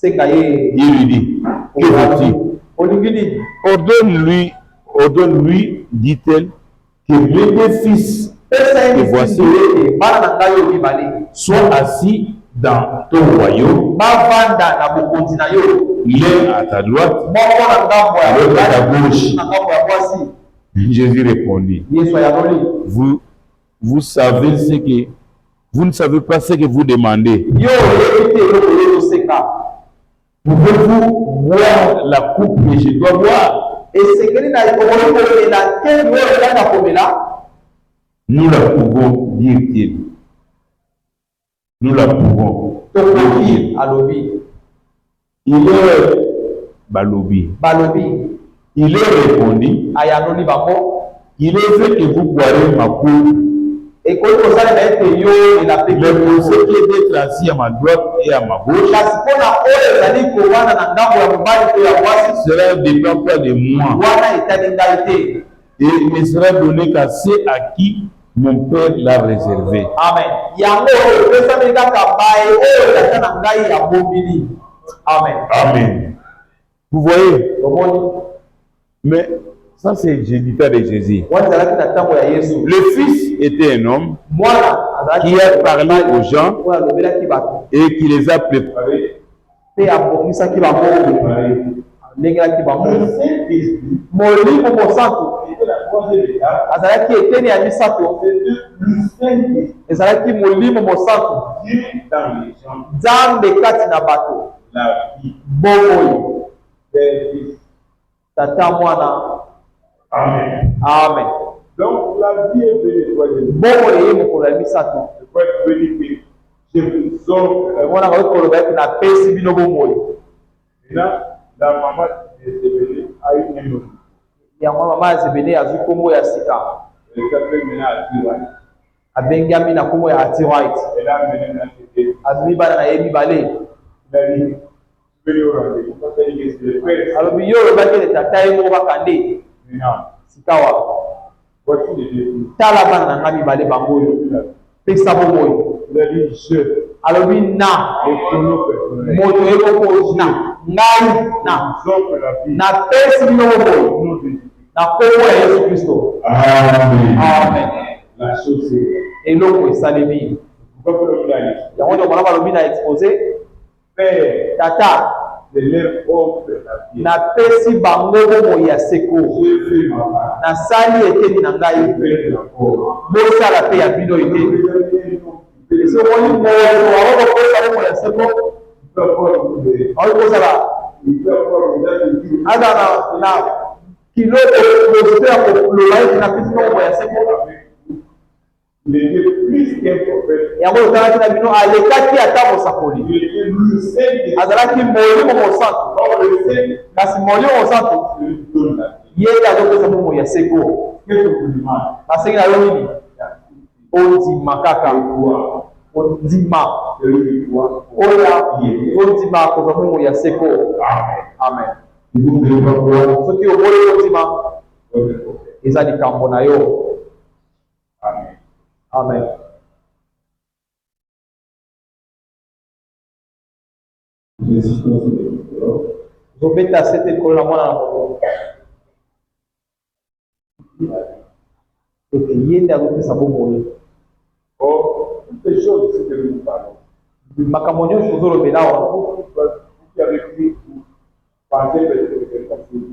Il lui dit, que veux-tu? Ordonne-lui, dit-elle, que mes deux fils que voici soient assis dans ton royaume, l'un à ta droite, l'autre à ta gauche. Jésus répondit, vous savez ce que vous ne savez pas ce que vous demandez. Pouvez-vous boire la coupe que je dois boire? Nous la pouvons dire-t-il. Nous la pouvons dire. Il est Balobi. Il est répondu. Il est vrai que vous boirez ma coupe. Le conseil qui est d'être assis à ma droite et à ma gauche cela ne dépend pas de moi. Et il ne sera donné qu'à ceux à qui mon Père l'a réservé. Amen. Vous voyez? Mais ça, c'est géniteur de Jésus. Le Fils était un homme qui a parlé aux gens et qui les a préparés. azalaki eteni ya misato ezalaki molimo mosantu nzambe kati na bato bomoi tata mwana amen. Donc la vie est venue bomoi ye mokolo ya misato mwana koloba ete napesi bino bomoi. La maman de Zébédée a eu un nom. Yango mama ya Zébédée azwi kombo ya sika. Abengami na kombo ya Atirite. Azwi bana na ye mibale. Alobi yo olobaki ete tata ye moko bakande sika wa. Tala bana na nga mibale bango oyo. Pesa bomoi. Alobi na moto ekoko na ngai na pesi bino bomoi na kombo ya Yesu Kristo. Amen. Eloko esalemi yango ndio mwana balobi na exposé tata napesi bango bomoi ya seko nasali eteni na ngai bosala mpe ya bino eteni esomoni moto akokokosa bomoi ya seko akokozala aza na kiloko losite ya koloba ete napesi bomoi ya seko yango otalaki na bino alekaki ata mosakoli azalaki molimo mosantu kasi molimo mosantu ye azopesa bomoi ya seko basengi na yo nini ondima kaka ondima oya ondima kozwa bomoi ya seko. Amen. Soki oboli ondima eza likambo na yo. Amen. Zobeta sete kola mwana na moto. Eke yende azopesa bomoi. Makambo nyonso ozolobela awa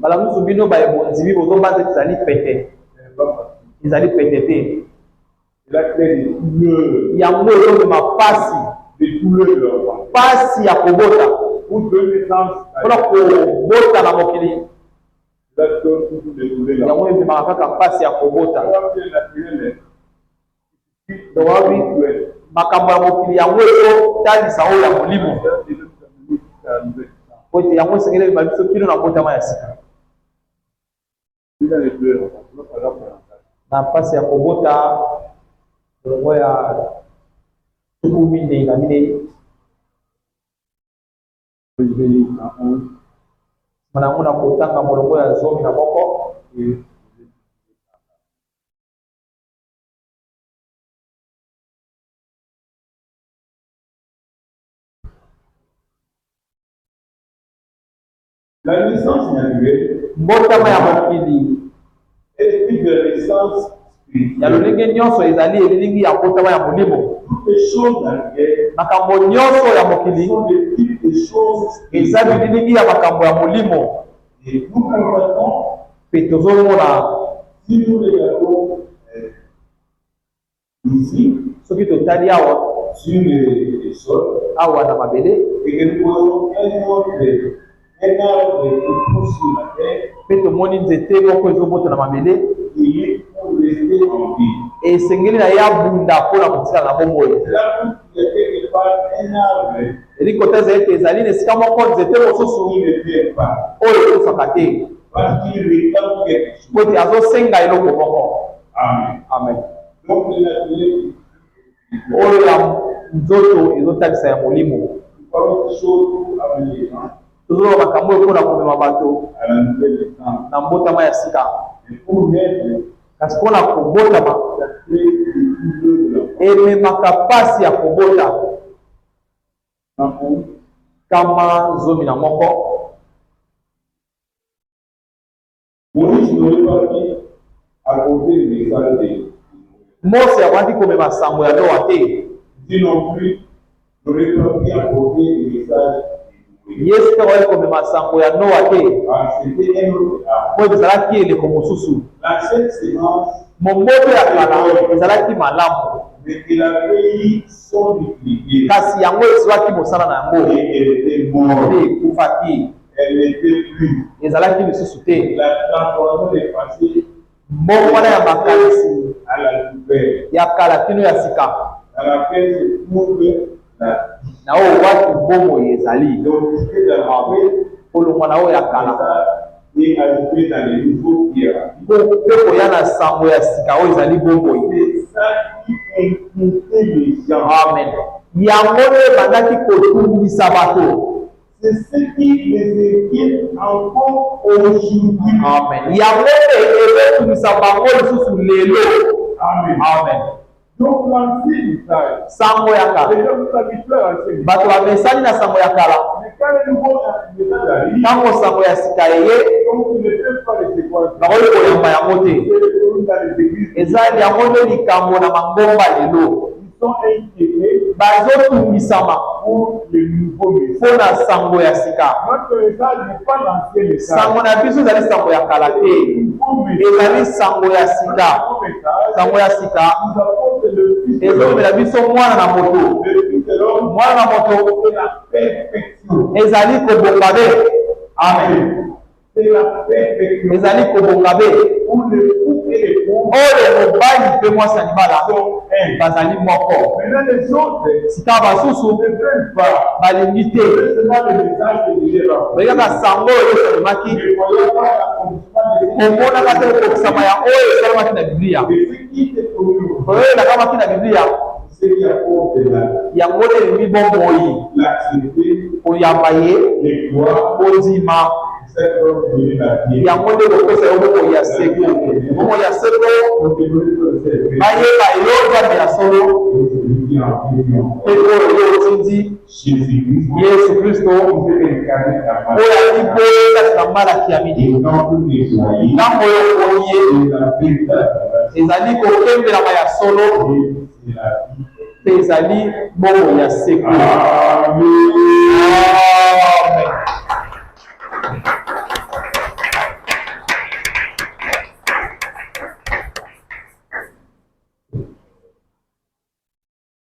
bala mosusu bino baebonzimi bozobanza ete ezali pete ezali pete te yango ezomema pasi ya kobota mpona kobota na mokili yango ememaka kaka pasi ya kobota. Dowabi makambo ya mokili yango ezotalisa oyo ya molimo po ete yango esengeli ebima biso kino na mbotama ya sika na mpasi ya kobota molongo ya tuku minei na minei manango na kotanga molongo ya zomi na moko La naissance naturelle mbotama ya mokili est une naissance spirituelle. ya lolenge nyonso ezali elingi ya mbotama ya molimo. Makambo nyonso ya mokili eza bilingi ya makambo ya molimo. Pe tozomona soki totali awa na mabele Pe tomoni nzete moko ezobota na mabele. Il est pour rester en vie. Et sengeli na ya bunda mpona kotikala na bomoi. Là où il y a quelque part un arbre. Eli kota ezali te ezali na esika moko nzete mosusu Il ne perd pas. oyo ekufaka te. Parce qu'il réclame quelque chose. Po ete azosenga eloko moko. Amen. Amen. Donc il a dit Oyo ya nzoto ezotalisa ya molimo. parole chose à venir. Tozoloba makambo oyo mpona komema bato À la nouvelle temps. na mbotama ya sika. Et pour naître, Kasi mpona kobotama ça crée des couleurs de ememaka pasi ya kobota l'amour. kama zomi na moko. Moïse n'aurait pas pu accorder le message de Mose akwandi komema sango ya Noa te. Dieu non plus n'aurait pas pu accorder le message de Yesu mpe akwandi komema sango ya Noa te. Ah, c'était un autre art. Po ezalaki eleko mosusu. La cette sémence, Momboto ya kala ezalaki malamu. mais qu'il a payé son utilité. Kasi yango esiwaki mosala na yango. Et elle était morte. Te ekufaki. Elle n'était plus. Ezalaki lisusu te. La transformation est passée Mbongo wana ya makanisi à la nouvelle. ya kala kino ya sika. Dans laquelle se trouve la vie. Na oyo watu bomoi ezali. Donc, c'était dans la vie. Kolongwa na oyo ya kala. Et ajouté dans les nouveaux pierres. Mpe koya na sango ya sika oyo ezali bomoi. C'est ça qui inquiétait les gens. Amen. Yango nde ebandaki kotungisa bato. C'est ce qui les inquiète encore aujourd'hui. Amen. Yango nde ebetungisa bango lisusu lelo. Amen. Amen. Donc, l'ancien message, Sango ya les kala. gens sont habitués à l'ancien message. Bato bamesani na sango ya kala. Mais quand le nouveau message arrive, Ntango sango ya sika eye donc ils ne peuvent pas les séquencer. bakoki koyamba yango te. C'est le problème dans les églises. Eza yango nde likambo na mangomba lelo. Ils sont inquiétés Bazotungisama pour le nouveau message. mpona sango ya sika. Notre message n'est pas l'ancien message. Sango na biso ezali sango ya kala te. Le nouveau message. Ezali sango ya sika. Le nouveau message Sango ya sika nous apporte le Fils de l'homme. ezomela biso mwana na moto. Le Fils de l'homme, Mwana na moto c'est la perfection. ezali kobonga be. Amen. C'est la perfection. Ezali kobonga be. Où le fou et l'époux Oyo mobali mpe mwasi ya libala sont un. bazali moko. Maintenant, les autres Sika basusu ne veulent pas. balingi te. Seulement le message que j'ai rapporté. Bayaka sango oyo esalemaki Ne voyons pas l'accomplissement de omonaka te kokokisama ya oyo esalemaki na Biblia. ce qui était promis. Oyo elakamaki na Biblia Ce qui apporte yango nde elingi bomoi l'activité, koyamba ye les gloires, kondima cette œuvre de la vie. yango nde kopesa yo bomoi ya seko. Bomoi ya seko bayeba yo nzambe ya solo mpe oyo yo otindi Jésus-Christ, Yesu Kristo incarné à oyo ali boye kati na malaki ya midi. ntango nettoyé Ntango oyo okoni ye et la véritable ezali kokembelama ya solo c'est la vie. mpe ezali bomoi ya seko. Amen.